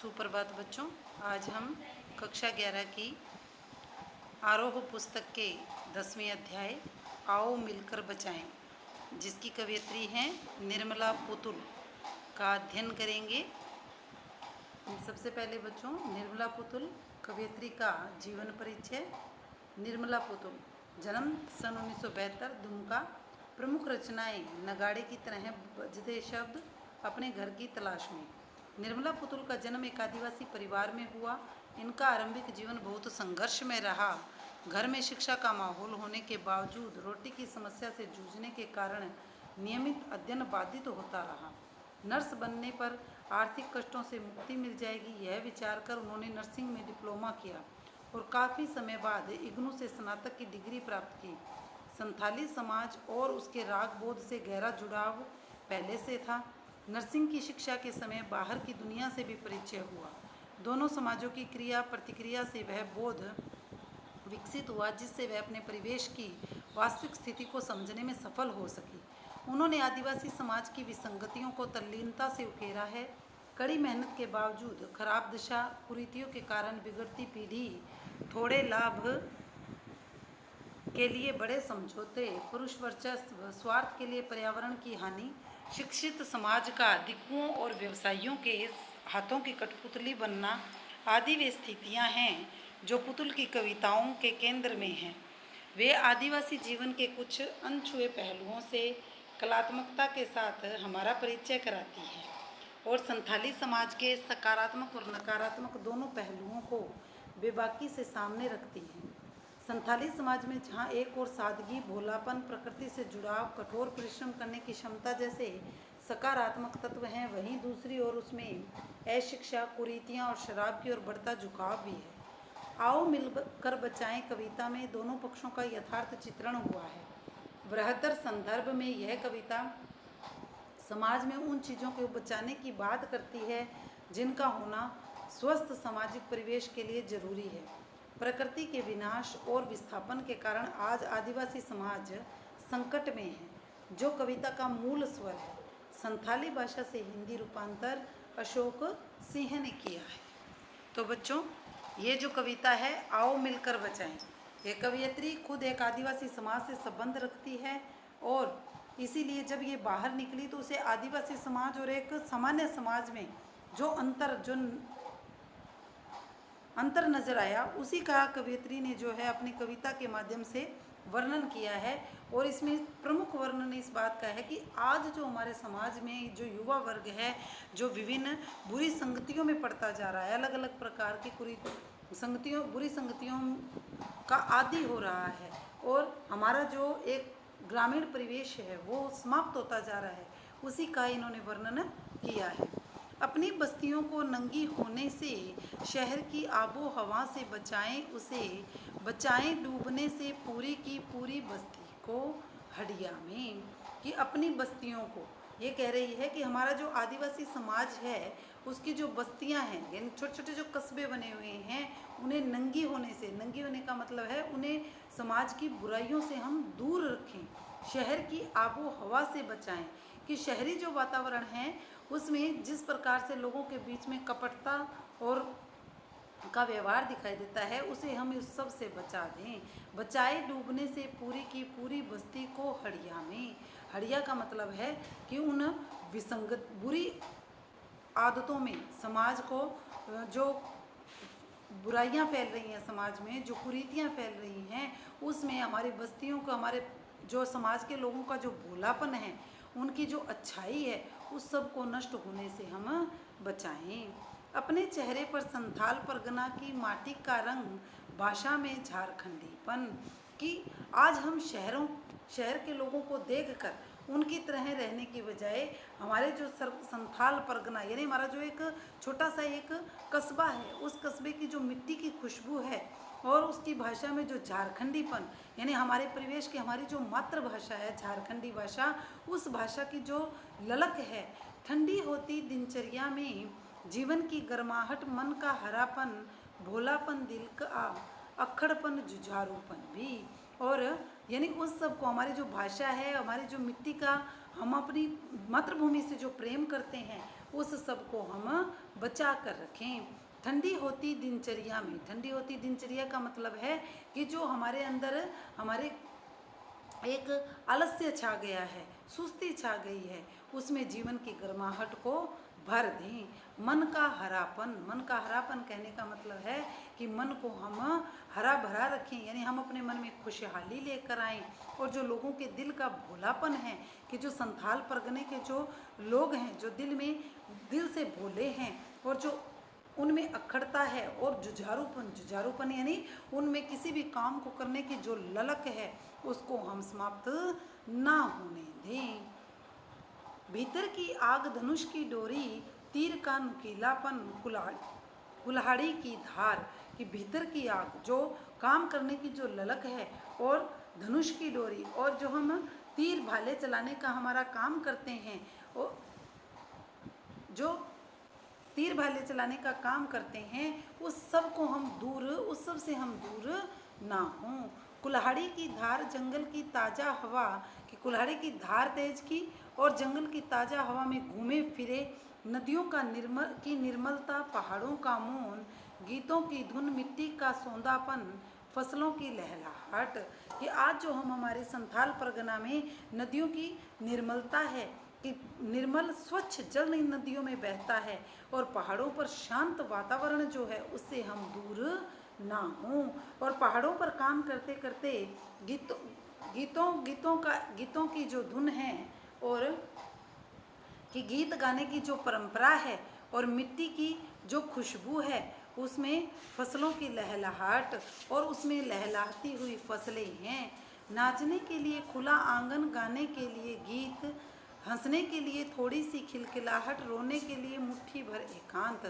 सुप्रभात बच्चों। आज हम कक्षा 11 की आरोह पुस्तक के 10वें अध्याय आओ मिलकर बचाएं, जिसकी कवयित्री हैं निर्मला पुतुल, का अध्ययन करेंगे। सबसे पहले बच्चों, निर्मला पुतुल कवयित्री का जीवन परिचय। निर्मला पुतुल जन्म सन 1972, दुमका। प्रमुख रचनाएं नगाड़े की तरह बजते शब्द, अपने घर की तलाश में। निर्मला पुतुल का जन्म एक आदिवासी परिवार में हुआ। इनका आरंभिक जीवन बहुत संघर्ष में रहा। घर में शिक्षा का माहौल होने के बावजूद रोटी की समस्या से जूझने के कारण नियमित अध्ययन बाधित होता रहा। नर्स बनने पर आर्थिक कष्टों से मुक्ति मिल जाएगी, यह विचार कर उन्होंने नर्सिंग में डिप्लोमा किया और काफ़ी समय बाद इग्नू से स्नातक की डिग्री प्राप्त की। संथाली समाज और उसके राग बोध से गहरा जुड़ाव पहले से था। नर्सिंग की शिक्षा के समय बाहर की दुनिया से भी परिचय हुआ। दोनों समाजों की क्रिया प्रतिक्रिया से वह बोध विकसित हुआ जिससे वह अपने परिवेश की वास्तविक स्थिति को समझने में सफल हो सकी। उन्होंने आदिवासी समाज की विसंगतियों को तल्लीनता से उकेरा है। कड़ी मेहनत के बावजूद खराब दिशा कुरीतियों के कारण बिगड़ती पीढ़ी, थोड़े लाभ के लिए बड़े समझौते, पुरुष वर्चस्व, स्वार्थ के लिए पर्यावरण की हानि, शिक्षित समाज का दिक्कुओं और व्यवसायियों के हाथों की कठपुतली बनना आदि वे स्थितियां हैं जो पुतुल की कविताओं के केंद्र में हैं। वे आदिवासी जीवन के कुछ अनछुए पहलुओं से कलात्मकता के साथ हमारा परिचय कराती है और संथाली समाज के सकारात्मक और नकारात्मक दोनों पहलुओं को बेबाकी से सामने रखती हैं। संथाली समाज में जहाँ एक और सादगी, भोलापन, प्रकृति से जुड़ाव, कठोर परिश्रम करने की क्षमता जैसे सकारात्मक तत्व हैं, वहीं दूसरी ओर उसमें अशिक्षा, कुरीतियाँ और शराब की ओर बढ़ता झुकाव भी है। आओ मिलकर बचाएं कविता में दोनों पक्षों का यथार्थ चित्रण हुआ है। बृहत्तर संदर्भ में यह कविता समाज में उन चीज़ों को बचाने की बात करती है जिनका होना स्वस्थ सामाजिक परिवेश के लिए जरूरी है। प्रकृति के विनाश और विस्थापन के कारण आज आदिवासी समाज संकट में है, जो कविता का मूल स्वर है। संथाली भाषा से हिंदी रूपांतर अशोक सिंह ने किया है। तो बच्चों, ये जो कविता है आओ मिलकर बचाएं, ये कवयित्री खुद एक आदिवासी समाज से संबंध रखती है और इसीलिए जब ये बाहर निकली तो उसे आदिवासी समाज और एक सामान्य समाज में जो अंतर नजर आया, उसी का कवयित्री ने जो है अपनी कविता के माध्यम से वर्णन किया है। और इसमें प्रमुख वर्णन इस बात का है कि आज जो हमारे समाज में जो युवा वर्ग है, जो विभिन्न बुरी संगतियों में पड़ता जा रहा है, अलग अलग प्रकार की बुरी संगतियों का आदी हो रहा है और हमारा जो एक ग्रामीण परिवेश है वो समाप्त होता जा रहा है, उसी का इन्होंने वर्णन किया है। अपनी बस्तियों को नंगी होने से, शहर की आबो हवा से बचाएं उसे, बचाएं डूबने से पूरी की पूरी बस्ती को हड़िया में। कि अपनी बस्तियों को, ये कह रही है कि हमारा जो आदिवासी समाज है उसकी जो बस्तियां हैं, यानी छोटे छोटे जो कस्बे बने हुए हैं, उन्हें नंगी होने से, नंगी होने का मतलब है उन्हें समाज की बुराइयों से हम दूर रखें, शहर की आबो हवा से बचाएं। कि शहरी जो वातावरण है उसमें जिस प्रकार से लोगों के बीच में कपटता और का व्यवहार दिखाई देता है, उसे हम इस सब से बचा दें। बचाए डूबने से पूरी की पूरी बस्ती को हड़िया में। हड़िया का मतलब है कि उन विसंगत बुरी आदतों में, समाज को जो बुराइयां फैल रही हैं, समाज में जो कुरीतियां फैल रही हैं, उसमें हमारी बस्तियों को, हमारे जो समाज के लोगों का जो भोलापन है, उनकी जो अच्छाई है, उस सब को नष्ट होने से हम बचाएं। अपने चेहरे पर संथाल परगना की माटी का रंग, भाषा में झारखंडीपन। कि आज हम शहर के लोगों को देखकर उनकी तरह रहने की बजाय हमारे जो संथाल परगना, यानी हमारा जो एक छोटा सा एक कस्बा है, उस कस्बे की जो मिट्टी की खुशबू है और उसकी भाषा में जो झारखंडीपन, यानी हमारे परिवेश की हमारी जो मातृभाषा है झारखंडी भाषा, उस भाषा की जो ललक है, ठंडी होती दिनचर्या में जीवन की गर्माहट, मन का हरापन, भोलापन, दिल का अक्खड़पन, जुझारूपन भी। और यानी उस सब को, हमारी जो भाषा है, हमारी जो मिट्टी का, हम अपनी मातृभूमि से जो प्रेम करते हैं, उस सब को हम बचा कर रखें। ठंडी होती दिनचर्या में, ठंडी होती दिनचर्या का मतलब है कि जो हमारे अंदर हमारे एक आलस्य छा गया है, सुस्ती छा गई है, उसमें जीवन की गर्माहट को भर दें। मन का हरापन, मन का हरापन कहने का मतलब है कि मन को हम हरा भरा रखें, यानी हम अपने मन में खुशहाली लेकर आएं। और जो लोगों के दिल का भोलापन है, कि जो संथाल परगने के जो लोग हैं, जो दिल से भोले हैं और जो उनमें अखड़ता है और जुझारूपन यानी उनमें किसी भी काम को करने की जो ललक है, उसको हम समाप्त ना होने दें। भीतर की आग धनुष की डोरी, तीर का नुकीलापन कुल्हाड़ी की धार, कि भीतर की आग जो काम करने की जो ललक है और धनुष की डोरी, और जो हम तीर भाले चलाने का हमारा काम करते हैं, और जो तीर भाले चलाने का काम करते हैं, उस सब से हम दूर ना हों। कुल्हाड़ी की धार, जंगल की ताज़ा हवा, कि कुल्हाड़ी की धार तेज की और जंगल की ताज़ा हवा में घूमे फिरे, नदियों का निर्मलता, पहाड़ों का मौन, गीतों की धुन, मिट्टी का सौंदापन, फसलों की लहलहाट। कि आज जो हम हमारे संथाल परगना में नदियों की निर्मलता है, कि निर्मल स्वच्छ जल इन नदियों में बहता है, और पहाड़ों पर शांत वातावरण जो है उससे हम दूर ना हों। और पहाड़ों पर काम करते करते गीतों की जो धुन है, और कि गीत गाने की जो परंपरा है, और मिट्टी की जो खुशबू है, उसमें फसलों की लहलहाट और उसमें लहलहाती हुई फसलें हैं। नाचने के लिए खुला आंगन, गाने के लिए गीत, हंसने के लिए थोड़ी सी खिलखिलाहट, रोने के लिए मुट्ठी भर एकांत।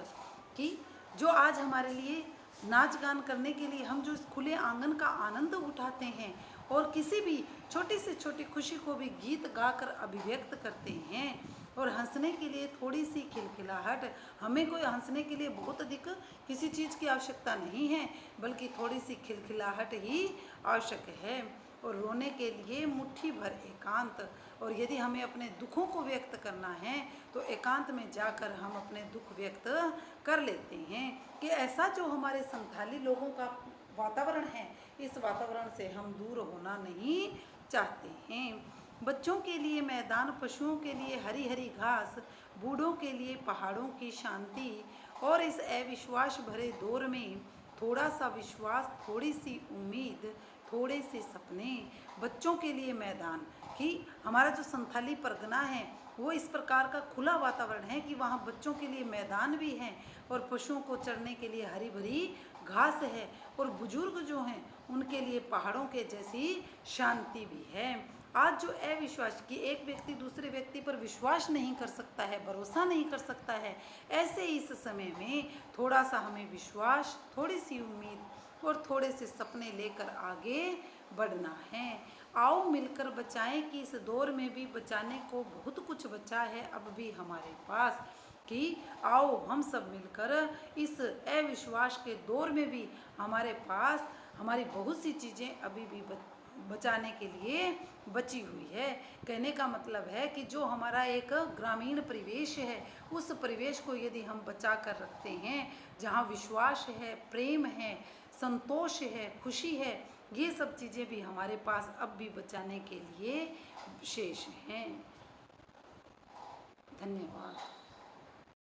कि जो आज हमारे लिए नाच गान करने के लिए हम जो इस खुले आंगन का आनंद उठाते हैं, और किसी भी छोटी से छोटी खुशी को भी गीत गाकर अभिव्यक्त करते हैं, और हंसने के लिए थोड़ी सी खिलखिलाहट, हमें कोई हंसने के लिए बहुत अधिक किसी चीज़ की आवश्यकता नहीं है, बल्कि थोड़ी सी खिलखिलाहट ही आवश्यक है। और रोने के लिए मुट्ठी भर एकांत, और यदि हमें अपने दुखों को व्यक्त करना है तो एकांत में जाकर हम अपने दुख व्यक्त कर लेते हैं। कि ऐसा जो हमारे संथाली लोगों का वातावरण है, इस वातावरण से हम दूर होना नहीं चाहते हैं। बच्चों के लिए मैदान, पशुओं के लिए हरी हरी घास, बूढ़ों के लिए पहाड़ों की शांति, और इस अविश्वास भरे दौर में थोड़ा सा विश्वास, थोड़ी सी उम्मीद, थोड़े से सपने। बच्चों के लिए मैदान, कि हमारा जो संथाली परगना है वो इस प्रकार का खुला वातावरण है कि वहाँ बच्चों के लिए मैदान भी हैं, और पशुओं को चरने के लिए हरी भरी घास है, और बुजुर्ग जो हैं उनके लिए पहाड़ों के जैसी शांति भी है। आज जो अविश्वास, कि एक व्यक्ति दूसरे व्यक्ति पर विश्वास नहीं कर सकता है, भरोसा नहीं कर सकता है, ऐसे इस समय में थोड़ा सा हमें विश्वास, थोड़ी सी उम्मीद और थोड़े से सपने लेकर आगे बढ़ना है। आओ मिलकर बचाएं, कि इस दौर में भी बचाने को बहुत कुछ बचा है अब भी हमारे पास। कि आओ हम सब मिलकर इस अविश्वास के दौर में भी हमारे पास हमारी बहुत सी चीज़ें अभी भी बचाने के लिए बची हुई है। कहने का मतलब है कि जो हमारा एक ग्रामीण परिवेश है, उस परिवेश को यदि हम बचा कर रखते हैं, जहाँ विश्वास है, प्रेम है, संतोष है, खुशी है, ये सब चीज़ें भी हमारे पास अब भी बचाने के लिए शेष हैं। धन्यवाद।